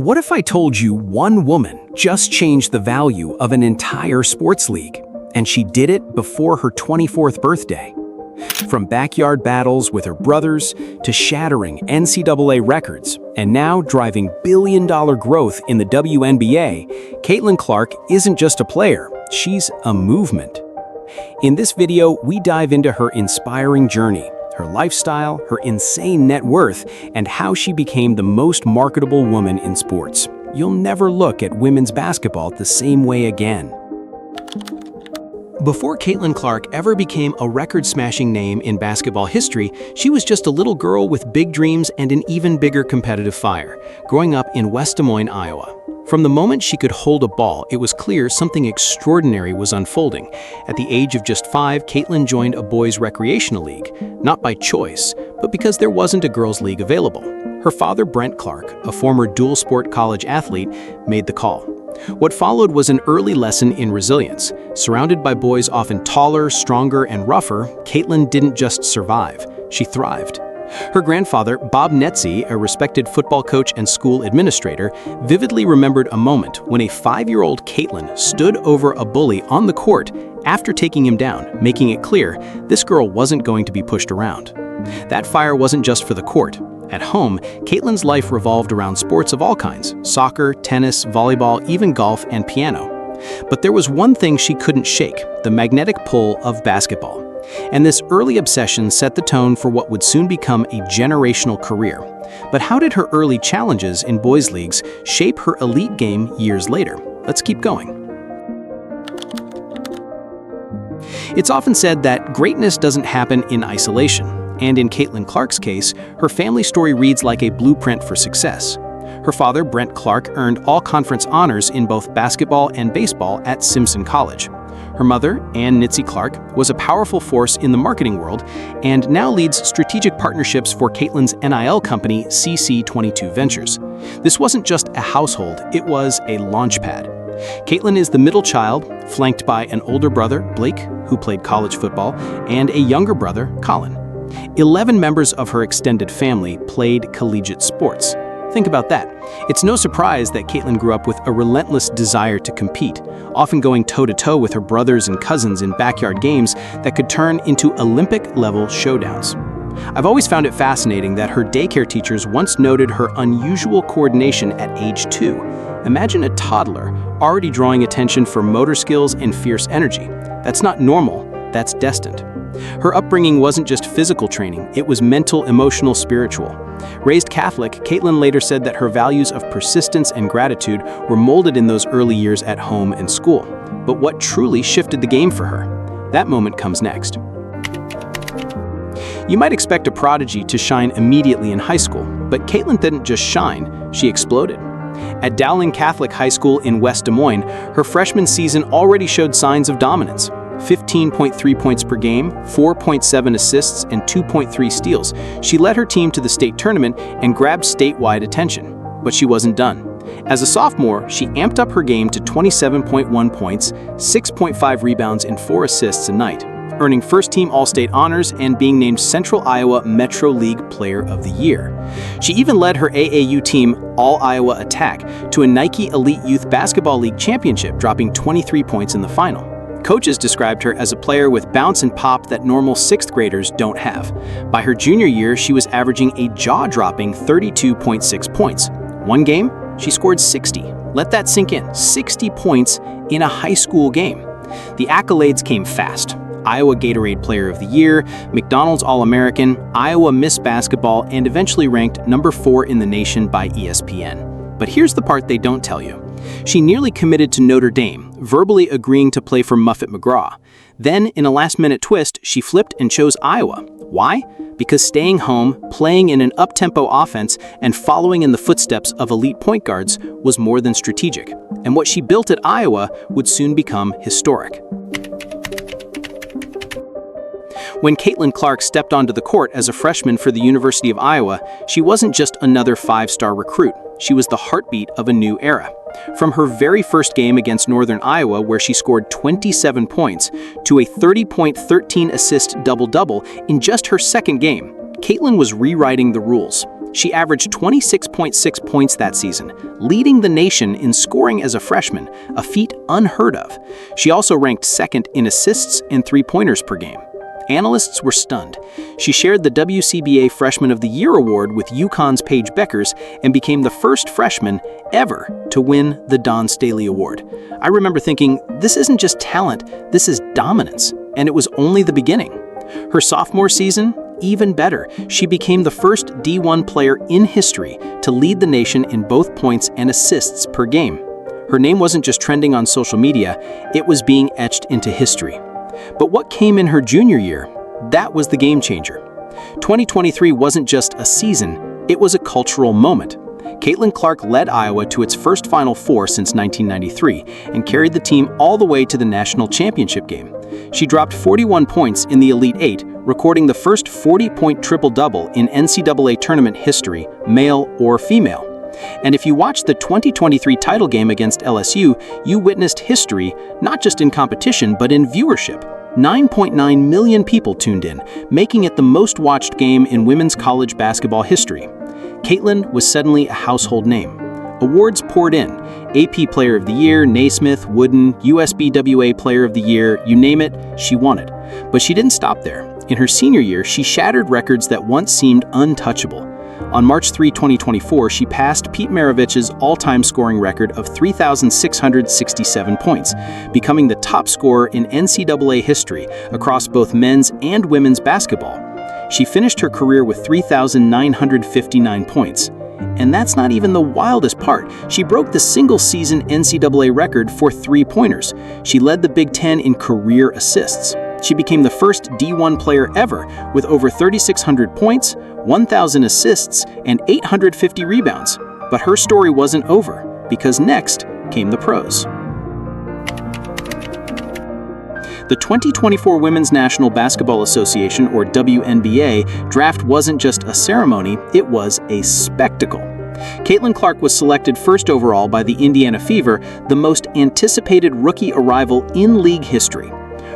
What if I told you one woman just changed the value of an entire sports league, and she did it before her 24th birthday? From backyard battles with her brothers to shattering NCAA records, and now driving billion-dollar growth in the WNBA, Caitlin Clark isn't just a player, she's a movement. In this video, we dive into her inspiring journey, her lifestyle, her insane net worth, and how she became the most marketable woman in sports. You'll never look at women's basketball the same way again. Before Caitlin Clark ever became a record-smashing name in basketball history, she was just a little girl with big dreams and an even bigger competitive fire, growing up in West Des Moines, Iowa. From the moment she could hold a ball, it was clear something extraordinary was unfolding. At the age of just 5, Caitlin joined a boys' recreational league, not by choice, but because there wasn't a girls' league available. Her father, Brent Clark, a former dual-sport college athlete, made the call. What followed was an early lesson in resilience. Surrounded by boys often taller, stronger, and rougher, Caitlin didn't just survive, she thrived. Her grandfather, Bob Netze, a respected football coach and school administrator, vividly remembered a moment when a 5-year-old Caitlin stood over a bully on the court after taking him down, making it clear this girl wasn't going to be pushed around. That fire wasn't just for the court. At home, Caitlin's life revolved around sports of all kinds: soccer, tennis, volleyball, even golf and piano. But there was one thing she couldn't shake: the magnetic pull of basketball. And this early obsession set the tone for what would soon become a generational career. But how did her early challenges in boys' leagues shape her elite game years later? Let's keep going. It's often said that greatness doesn't happen in isolation. And in Caitlin Clark's case, her family story reads like a blueprint for success. Her father, Brent Clark, earned all-conference honors in both basketball and baseball at Simpson College. Her mother, Ann Nitze Clark, was a powerful force in the marketing world and now leads strategic partnerships for Caitlin's NIL company, CC22 Ventures. This wasn't just a household, it was a launchpad. Caitlin is the middle child, flanked by an older brother, Blake, who played college football, and a younger brother, Colin. 11 members of her extended family played collegiate sports. Think about that. It's no surprise that Caitlin grew up with a relentless desire to compete, often going toe-to-toe with her brothers and cousins in backyard games that could turn into Olympic-level showdowns. I've always found it fascinating that her daycare teachers once noted her unusual coordination at age 2. Imagine a toddler already drawing attention for motor skills and fierce energy. That's not normal, that's destined. Her upbringing wasn't just physical training, it was mental, emotional, spiritual. Raised Catholic, Caitlin later said that her values of persistence and gratitude were molded in those early years at home and school. But what truly shifted the game for her? That moment comes next. You might expect a prodigy to shine immediately in high school, but Caitlin didn't just shine, she exploded. At Dowling Catholic High School in West Des Moines, her freshman season already showed signs of dominance. 15.3 points per game, 4.7 assists, and 2.3 steals. She led her team to the state tournament and grabbed statewide attention. But she wasn't done. As a sophomore, she amped up her game to 27.1 points, 6.5 rebounds, and 4 assists a night, earning first-team All-State honors and being named Central Iowa Metro League Player of the Year. She even led her AAU team, All-Iowa Attack, to a Nike Elite Youth Basketball League championship, dropping 23 points in the final. Coaches described her as a player with bounce and pop that normal 6th graders don't have. By her junior year, she was averaging a jaw-dropping 32.6 points. One game, she scored 60. Let that sink in, 60 points in a high school game. The accolades came fast. Iowa Gatorade Player of the Year, McDonald's All-American, Iowa Miss Basketball, and eventually ranked number 4 in the nation by ESPN. But here's the part they don't tell you. She nearly committed to Notre Dame, verbally agreeing to play for Muffet McGraw. Then, in a last-minute twist, she flipped and chose Iowa. Why? Because staying home, playing in an up-tempo offense, and following in the footsteps of elite point guards was more than strategic. And what she built at Iowa would soon become historic. When Caitlin Clark stepped onto the court as a freshman for the University of Iowa, she wasn't just another 5-star recruit. She was the heartbeat of a new era. From her very first game against Northern Iowa, where she scored 27 points, to a 30-point, 13-assist double-double in just her second game, Caitlin was rewriting the rules. She averaged 26.6 points that season, leading the nation in scoring as a freshman, a feat unheard of. She also ranked second in assists and three-pointers per game. Analysts were stunned. She shared the WCBA Freshman of the Year award with UConn's Paige Beckers and became the first freshman ever to win the Dawn Staley Award. I remember thinking, this isn't just talent, this is dominance, and it was only the beginning. Her sophomore season, even better, she became the first D1 player in history to lead the nation in both points and assists per game. Her name wasn't just trending on social media, it was being etched into history. But what came in her junior year? That was the game changer. 2023 wasn't just a season, it was a cultural moment. Caitlin Clark led Iowa to its first Final Four since 1993 and carried the team all the way to the national championship game. She dropped 41 points in the Elite Eight, recording the first 40-point triple-double in NCAA tournament history, male or female. And if you watched the 2023 title game against LSU, you witnessed history, not just in competition, but in viewership. 9.9 million people tuned in, making it the most-watched game in women's college basketball history. Caitlin was suddenly a household name. Awards poured in. AP Player of the Year, Naismith, Wooden, USBWA Player of the Year, you name it, she won it. But she didn't stop there. In her senior year, she shattered records that once seemed untouchable. On March 3, 2024, she passed Pete Maravich's all-time scoring record of 3,667 points, becoming the top scorer in NCAA history across both men's and women's basketball. She finished her career with 3,959 points. And that's not even the wildest part. She broke the single-season NCAA record for three-pointers. She led the Big Ten in career assists. She became the first D1 player ever with over 3,600 points, 1,000 assists, and 850 rebounds. But her story wasn't over, because next came the pros. The 2024 Women's National Basketball Association, or WNBA, draft wasn't just a ceremony, it was a spectacle. Caitlin Clark was selected first overall by the Indiana Fever, the most anticipated rookie arrival in league history.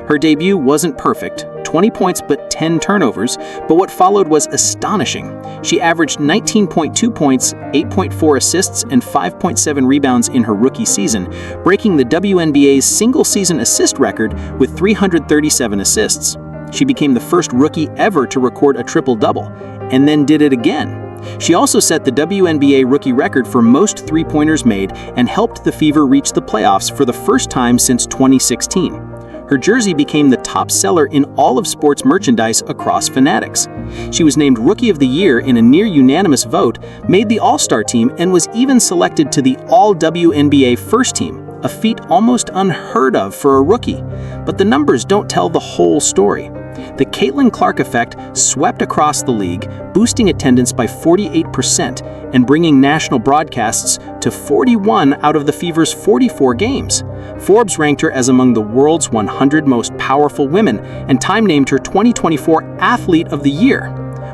Her debut wasn't perfect, 20 points but 10 turnovers, but what followed was astonishing. She averaged 19.2 points, 8.4 assists, and 5.7 rebounds in her rookie season, breaking the WNBA's single-season assist record with 337 assists. She became the first rookie ever to record a triple-double, and then did it again. She also set the WNBA rookie record for most three-pointers made and helped the Fever reach the playoffs for the first time since 2016. Her jersey became the top seller in all of sports merchandise across Fanatics. She was named Rookie of the Year in a near-unanimous vote, made the All-Star team, and was even selected to the All-WNBA First Team, a feat almost unheard of for a rookie. But the numbers don't tell the whole story. The Caitlin Clark effect swept across the league, boosting attendance by 48% and bringing national broadcasts to 41 out of the Fever's 44 games. Forbes ranked her as among the world's 100 most powerful women, and Time named her 2024 Athlete of the Year.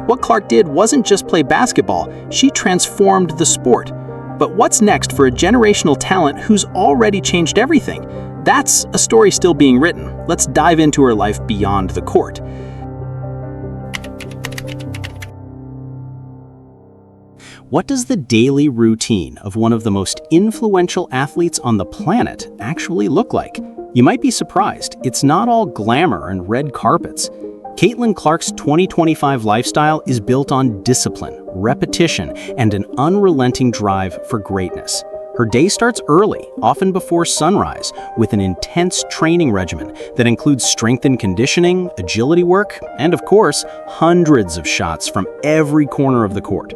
What Clark did wasn't just play basketball, she transformed the sport. But what's next for a generational talent who's already changed everything? That's a story still being written. Let's dive into her life beyond the court. What does the daily routine of one of the most influential athletes on the planet actually look like? You might be surprised. It's not all glamour and red carpets. Caitlin Clark's 2025 lifestyle is built on discipline, repetition, and an unrelenting drive for greatness. Her day starts early, often before sunrise, with an intense training regimen that includes strength and conditioning, agility work, and of course, hundreds of shots from every corner of the court.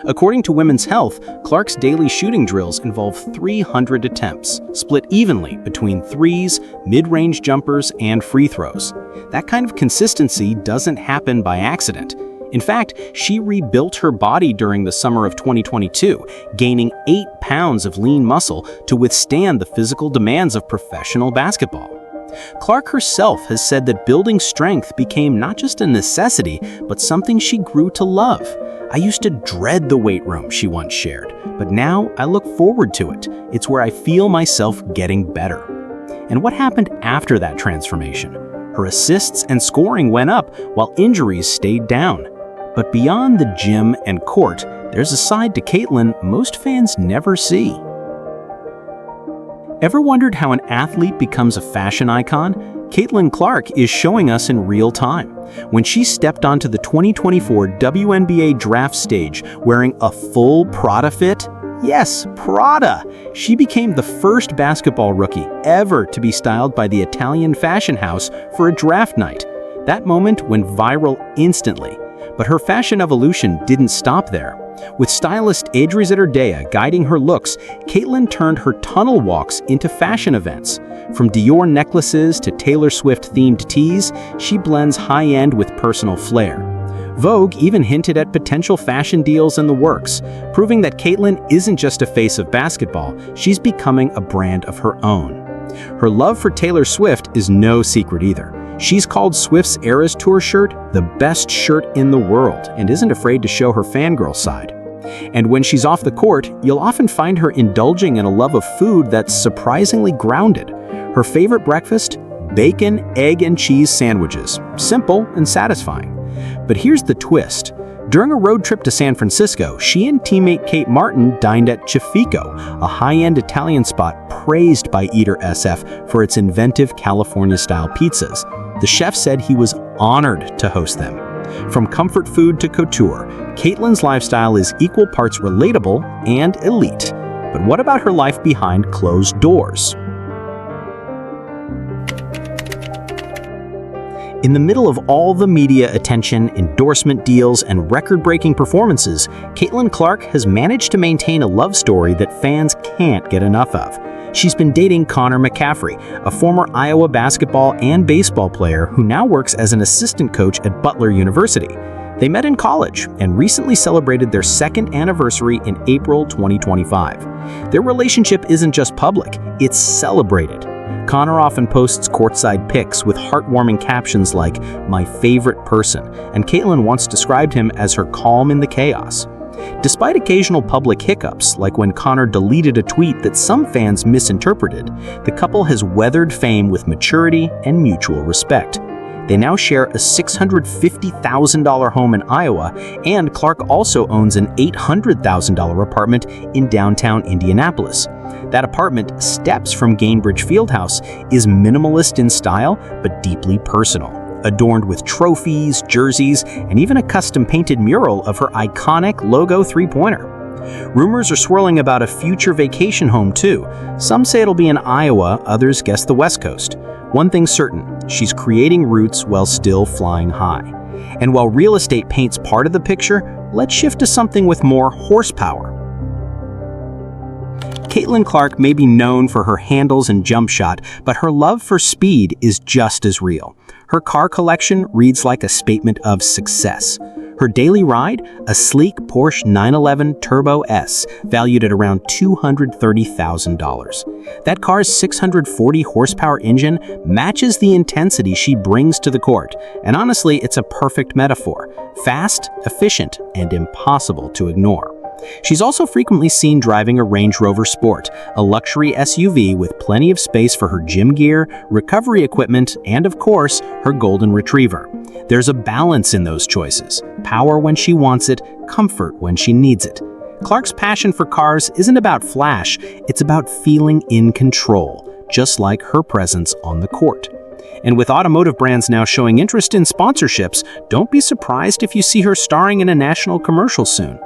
According to Women's Health, Clark's daily shooting drills involve 300 attempts, split evenly between threes, mid-range jumpers, and free throws. That kind of consistency doesn't happen by accident. In fact, she rebuilt her body during the summer of 2022, gaining 8 pounds of lean muscle to withstand the physical demands of professional basketball. Clark herself has said that building strength became not just a necessity, but something she grew to love. "I used to dread the weight room," she once shared, "but now I look forward to it. It's where I feel myself getting better." And what happened after that transformation? Her assists and scoring went up while injuries stayed down. But beyond the gym and court, there's a side to Caitlin most fans never see. Ever wondered how an athlete becomes a fashion icon? Caitlin Clark is showing us in real time. When she stepped onto the 2024 WNBA draft stage wearing a full Prada fit, yes, Prada, she became the first basketball rookie ever to be styled by the Italian fashion house for a draft night. That moment went viral instantly. But her fashion evolution didn't stop there. With stylist Adriza Ardea guiding her looks, Caitlin turned her tunnel walks into fashion events. From Dior necklaces to Taylor Swift-themed tees, she blends high-end with personal flair. Vogue even hinted at potential fashion deals in the works, proving that Caitlin isn't just a face of basketball, she's becoming a brand of her own. Her love for Taylor Swift is no secret either. She's called Swift's Eras Tour shirt the best shirt in the world and isn't afraid to show her fangirl side. And when she's off the court, you'll often find her indulging in a love of food that's surprisingly grounded. Her favorite breakfast? Bacon, egg, and cheese sandwiches. Simple and satisfying. But here's the twist. During a road trip to San Francisco, she and teammate Kate Martin dined at Cifico, a high-end Italian spot praised by Eater SF for its inventive California-style pizzas. The chef said he was honored to host them. From comfort food to couture, Caitlin's lifestyle is equal parts relatable and elite. But what about her life behind closed doors? In the middle of all the media attention, endorsement deals, and record-breaking performances, Caitlin Clark has managed to maintain a love story that fans can't get enough of. She's been dating Connor McCaffrey, a former Iowa basketball and baseball player who now works as an assistant coach at Butler University. They met in college and recently celebrated their second anniversary in April 2025. Their relationship isn't just public, it's celebrated. Connor often posts courtside pics with heartwarming captions like, "My favorite person," and Caitlin once described him as her calm in the chaos. Despite occasional public hiccups, like when Connor deleted a tweet that some fans misinterpreted, the couple has weathered fame with maturity and mutual respect. They now share a $650,000 home in Iowa, and Clark also owns an $800,000 apartment in downtown Indianapolis. That apartment, steps from Gainbridge Fieldhouse, is minimalist in style but deeply personal, adorned with trophies, jerseys, and even a custom-painted mural of her iconic logo three-pointer. Rumors are swirling about a future vacation home too. Some say it'll be in Iowa, others guess the West Coast. One thing's certain, she's creating roots while still flying high. And while real estate paints part of the picture, let's shift to something with more horsepower. Caitlin Clark may be known for her handles and jump shot, but her love for speed is just as real. Her car collection reads like a statement of success. Her daily ride, a sleek Porsche 911 Turbo S, valued at around $230,000. That car's 640 horsepower engine matches the intensity she brings to the court, and honestly, it's a perfect metaphor. Fast, efficient, and impossible to ignore. She's also frequently seen driving a Range Rover Sport, a luxury SUV with plenty of space for her gym gear, recovery equipment, and of course, her golden retriever. There's a balance in those choices. Power when she wants it, comfort when she needs it. Clark's passion for cars isn't about flash, it's about feeling in control, just like her presence on the court. And with automotive brands now showing interest in sponsorships, don't be surprised if you see her starring in a national commercial soon.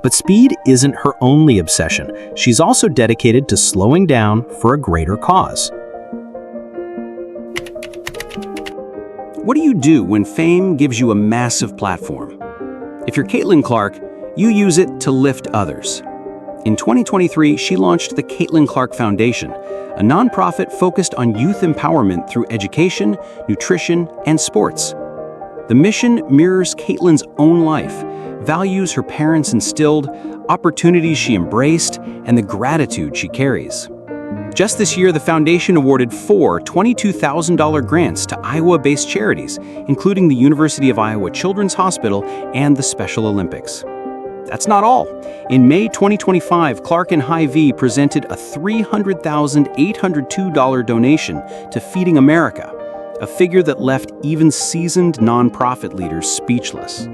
But speed isn't her only obsession. She's also dedicated to slowing down for a greater cause. What do you do when fame gives you a massive platform? If you're Caitlin Clark, you use it to lift others. In 2023, she launched the Caitlin Clark Foundation, a nonprofit focused on youth empowerment through education, nutrition, and sports. The mission mirrors Caitlin's own life, values her parents instilled, opportunities she embraced, and the gratitude she carries. Just this year, the foundation awarded 4 $22,000 grants to Iowa-based charities, including the University of Iowa Children's Hospital and the Special Olympics. That's not all. In May 2025, Clark and Hy-Vee presented a $300,802 donation to Feeding America, a figure that left even seasoned nonprofit leaders speechless.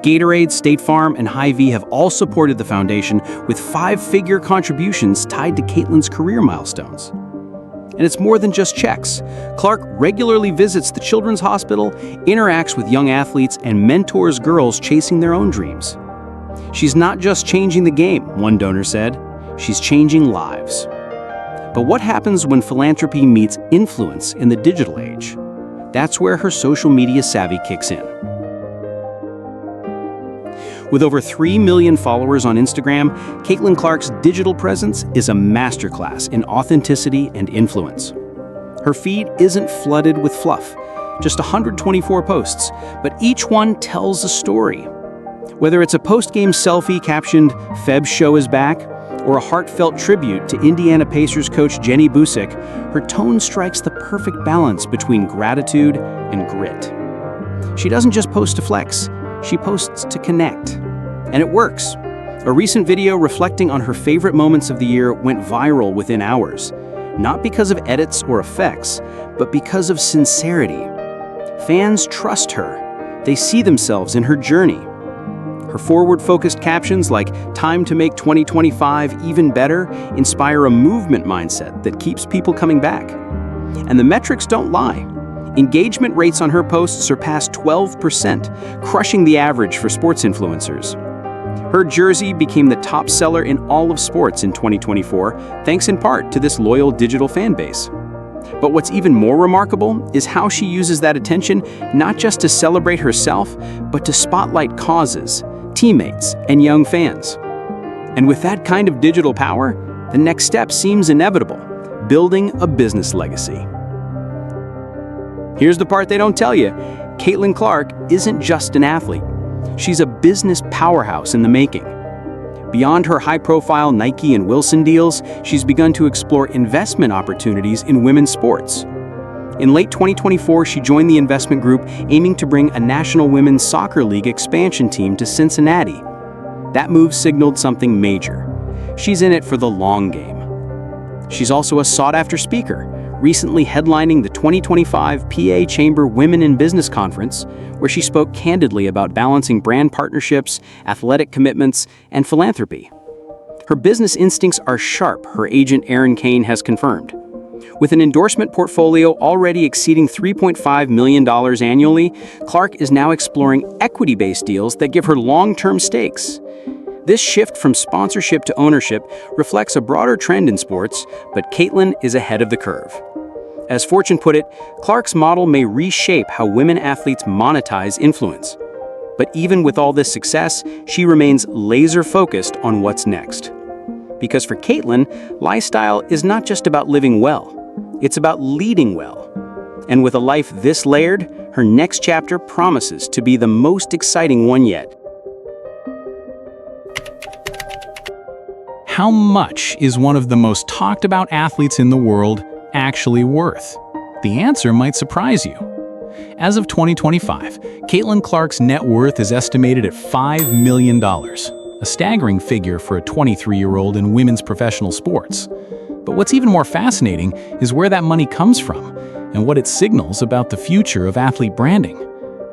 Gatorade, State Farm, and Hy-Vee have all supported the foundation with five-figure contributions tied to Caitlin's career milestones. And it's more than just checks. Clark regularly visits the Children's Hospital, interacts with young athletes, and mentors girls chasing their own dreams. She's not just changing the game, one donor said, she's changing lives. But what happens when philanthropy meets influence in the digital age? That's where her social media savvy kicks in. With over 3 million followers on Instagram, Caitlin Clark's digital presence is a masterclass in authenticity and influence. Her feed isn't flooded with fluff, just 124 posts, but each one tells a story. Whether it's a post-game selfie captioned, "Feb's show is back," or a heartfelt tribute to Indiana Pacers coach Jenny Busick, her tone strikes the perfect balance between gratitude and grit. She doesn't just post to flex, she posts to connect. And it works. A recent video reflecting on her favorite moments of the year went viral within hours, not because of edits or effects, but because of sincerity. Fans trust her. They see themselves in her journey. Her forward-focused captions like "Time to make 2025 even better" inspire a movement mindset that keeps people coming back. And the metrics don't lie. Engagement rates on her posts surpass 12%, crushing the average for sports influencers. Her jersey became the top seller in all of sports in 2024, thanks in part to this loyal digital fan base. But what's even more remarkable is how she uses that attention not just to celebrate herself, but to spotlight causes, teammates, and young fans. And with that kind of digital power, the next step seems inevitable: building a business legacy. Here's the part they don't tell you. Caitlin Clark isn't just an athlete. She's a business powerhouse in the making. Beyond her high-profile Nike and Wilson deals, she's begun to explore investment opportunities in women's sports. In late 2024, she joined the investment group aiming to bring a National Women's Soccer League expansion team to Cincinnati. That move signaled something major. She's in it for the long game. She's also a sought-after speaker, recently headlining the 2025 PA Chamber Women in Business Conference, where she spoke candidly about balancing brand partnerships, athletic commitments, and philanthropy. Her business instincts are sharp, her agent Erin Kane has confirmed. With an endorsement portfolio already exceeding $3.5 million annually, Clark is now exploring equity-based deals that give her long-term stakes. This shift from sponsorship to ownership reflects a broader trend in sports, but Caitlin is ahead of the curve. As Fortune put it, Clark's model may reshape how women athletes monetize influence. But even with all this success, she remains laser-focused on what's next. Because for Caitlin, lifestyle is not just about living well, it's about leading well. And with a life this layered, her next chapter promises to be the most exciting one yet. How much is one of the most talked about athletes in the world actually worth? The answer might surprise you. As of 2025, Caitlin Clark's net worth is estimated at $5 million, a staggering figure for a 23-year-old in women's professional sports. But what's even more fascinating is where that money comes from and what it signals about the future of athlete branding.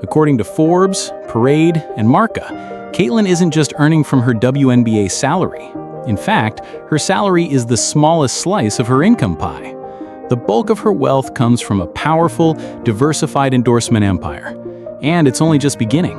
According to Forbes, Parade, and Marca, Caitlin isn't just earning from her WNBA salary. In fact, her salary is the smallest slice of her income pie. The bulk of her wealth comes from a powerful, diversified endorsement empire. And it's only just beginning.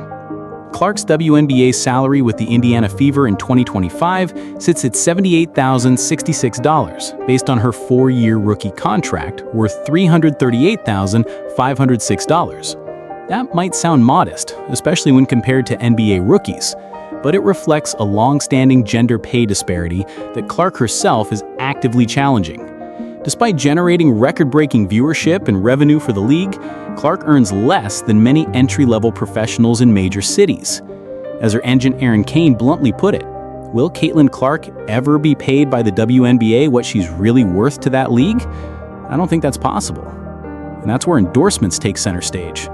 Clark's WNBA salary with the Indiana Fever in 2025 sits at $78,066, based on her 4-year rookie contract worth $338,506. That might sound modest, especially when compared to NBA rookies, but it reflects a long-standing gender pay disparity that Clark herself is actively challenging. Despite generating record-breaking viewership and revenue for the league, Clark earns less than many entry-level professionals in major cities. As her agent Erin Kane bluntly put it, will Caitlin Clark ever be paid by the WNBA what she's really worth to that league? I don't think that's possible. And that's where endorsements take center stage.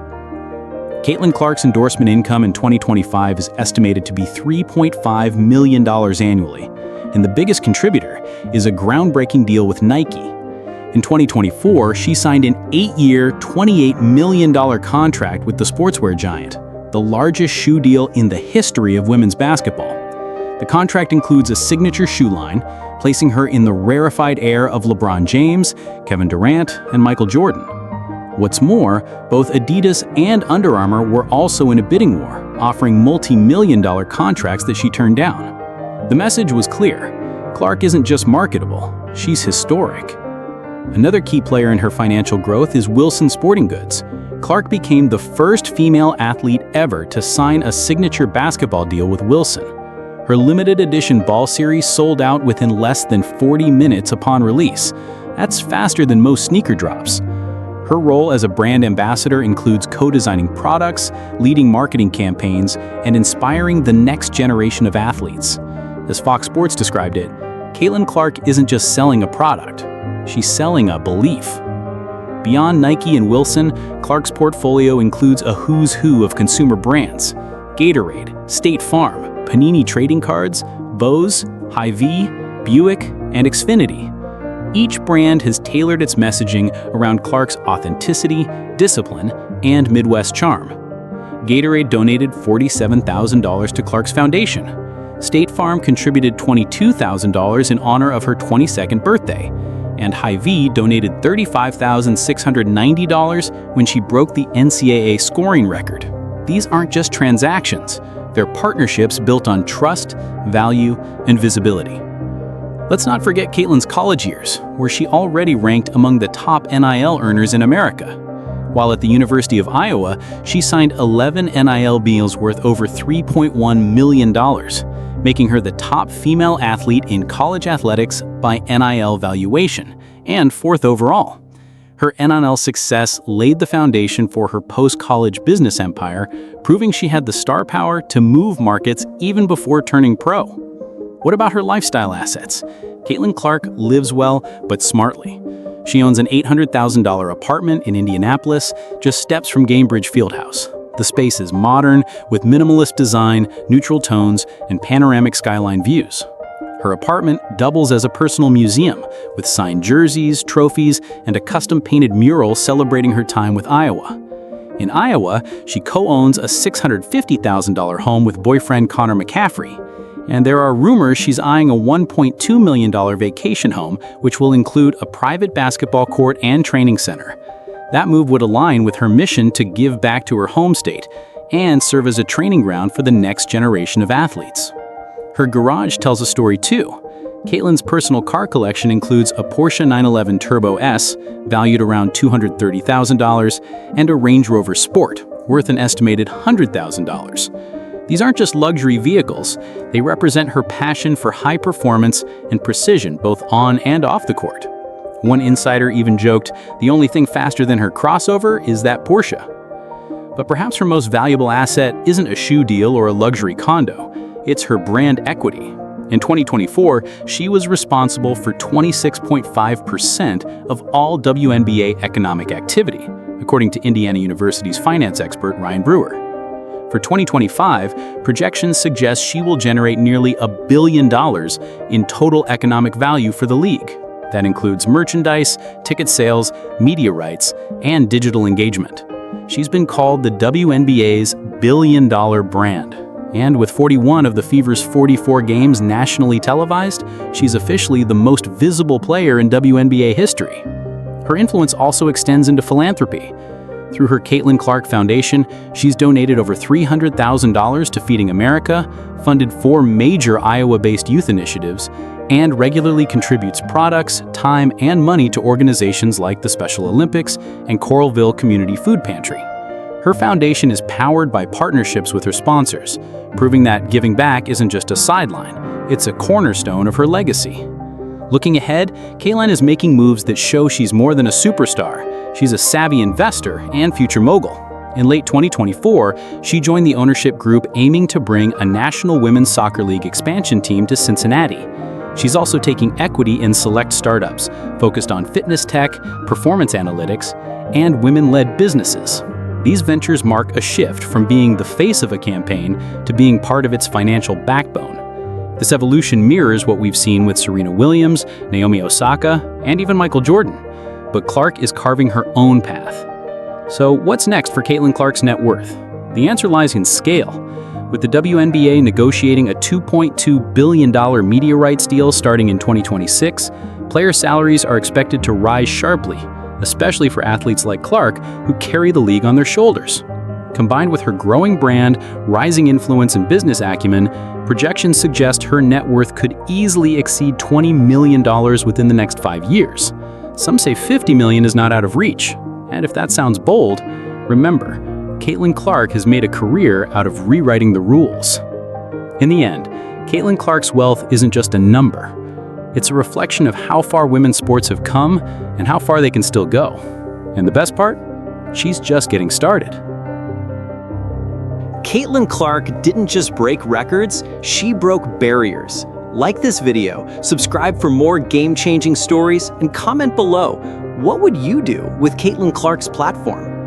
Caitlin Clark's endorsement income in 2025 is estimated to be $3.5 million annually, and the biggest contributor is a groundbreaking deal with Nike. In 2024, she signed an 8-year, $28 million contract with the sportswear giant, the largest shoe deal in the history of women's basketball. The contract includes a signature shoe line, placing her in the rarefied air of LeBron James, Kevin Durant, and Michael Jordan. What's more, both Adidas and Under Armour were also in a bidding war, offering multi-million-dollar contracts that she turned down. The message was clear. Clark isn't just marketable, she's historic. Another key player in her financial growth is Wilson Sporting Goods. Clark became the first female athlete ever to sign a signature basketball deal with Wilson. Her limited edition ball series sold out within less than 40 minutes upon release. That's faster than most sneaker drops. Her role as a brand ambassador includes co-designing products, leading marketing campaigns, and inspiring the next generation of athletes. As Fox Sports described it, Caitlin Clark isn't just selling a product, she's selling a belief. Beyond Nike and Wilson, Clark's portfolio includes a who's who of consumer brands: Gatorade, State Farm, Panini Trading Cards, Bose, Hy-Vee, Buick, and Xfinity. Each brand has tailored its messaging around Clark's authenticity, discipline, and Midwest charm. Gatorade donated $47,000 to Clark's foundation. State Farm contributed $22,000 in honor of her 22nd birthday, and Hy-Vee donated $35,690 when she broke the NCAA scoring record. These aren't just transactions, they're partnerships built on trust, value, and visibility. Let's not forget Caitlin's college years, where she already ranked among the top NIL earners in America. While at the University of Iowa, she signed 11 NIL deals worth over $3.1 million, making her the top female athlete in college athletics by NIL valuation, and fourth overall. Her NIL success laid the foundation for her post-college business empire, proving she had the star power to move markets even before turning pro. What about her lifestyle assets? Caitlin Clark lives well, but smartly. She owns an $800,000 apartment in Indianapolis, just steps from Gainbridge Fieldhouse. The space is modern, with minimalist design, neutral tones, and panoramic skyline views. Her apartment doubles as a personal museum, with signed jerseys, trophies, and a custom-painted mural celebrating her time with Iowa. In Iowa, she co-owns a $650,000 home with boyfriend Connor McCaffrey. And there are rumors she's eyeing a $1.2 million vacation home, which will include a private basketball court and training center. That move would align with her mission to give back to her home state and serve as a training ground for the next generation of athletes. Her garage tells a story too. Caitlin's personal car collection includes a Porsche 911 Turbo S, valued around $230,000, and a Range Rover Sport, worth an estimated $100,000. These aren't just luxury vehicles, they represent her passion for high performance and precision both on and off the court. One insider even joked, the only thing faster than her crossover is that Porsche. But perhaps her most valuable asset isn't a shoe deal or a luxury condo, it's her brand equity. In 2024, she was responsible for 26.5% of all WNBA economic activity, according to Indiana University's finance expert Ryan Brewer. For 2025, projections suggest she will generate nearly $1 billion in total economic value for the league. That includes merchandise, ticket sales, media rights, and digital engagement. She's been called the WNBA's billion-dollar brand. And with 41 of the Fever's 44 games nationally televised, she's officially the most visible player in WNBA history. Her influence also extends into philanthropy. Through her Caitlin Clark Foundation, she's donated over $300,000 to Feeding America, funded 4 major Iowa-based youth initiatives, and regularly contributes products, time, and money to organizations like the Special Olympics and Coralville Community Food Pantry. Her foundation is powered by partnerships with her sponsors, proving that giving back isn't just a sideline, it's a cornerstone of her legacy. Looking ahead, Caitlin is making moves that show she's more than a superstar. She's a savvy investor and future mogul. In late 2024, she joined the ownership group aiming to bring a National Women's Soccer League expansion team to Cincinnati. She's also taking equity in select startups focused on fitness tech, performance analytics, and women-led businesses. These ventures mark a shift from being the face of a campaign to being part of its financial backbone. This evolution mirrors what we've seen with Serena Williams, Naomi Osaka, and even Michael Jordan. But Clark is carving her own path. So what's next for Caitlin Clark's net worth? The answer lies in scale. With the WNBA negotiating a $2.2 billion media rights deal starting in 2026, player salaries are expected to rise sharply, especially for athletes like Clark, who carry the league on their shoulders. Combined with her growing brand, rising influence, and business acumen, projections suggest her net worth could easily exceed $20 million within the next 5 years. Some say $50 million is not out of reach. And if that sounds bold, remember, Caitlin Clark has made a career out of rewriting the rules. In the end, Caitlin Clark's wealth isn't just a number. It's a reflection of how far women's sports have come and how far they can still go. And the best part? She's just getting started. Caitlin Clark didn't just break records, she broke barriers. Like this video, subscribe for more game-changing stories, and comment below, what would you do with Caitlin Clark's platform?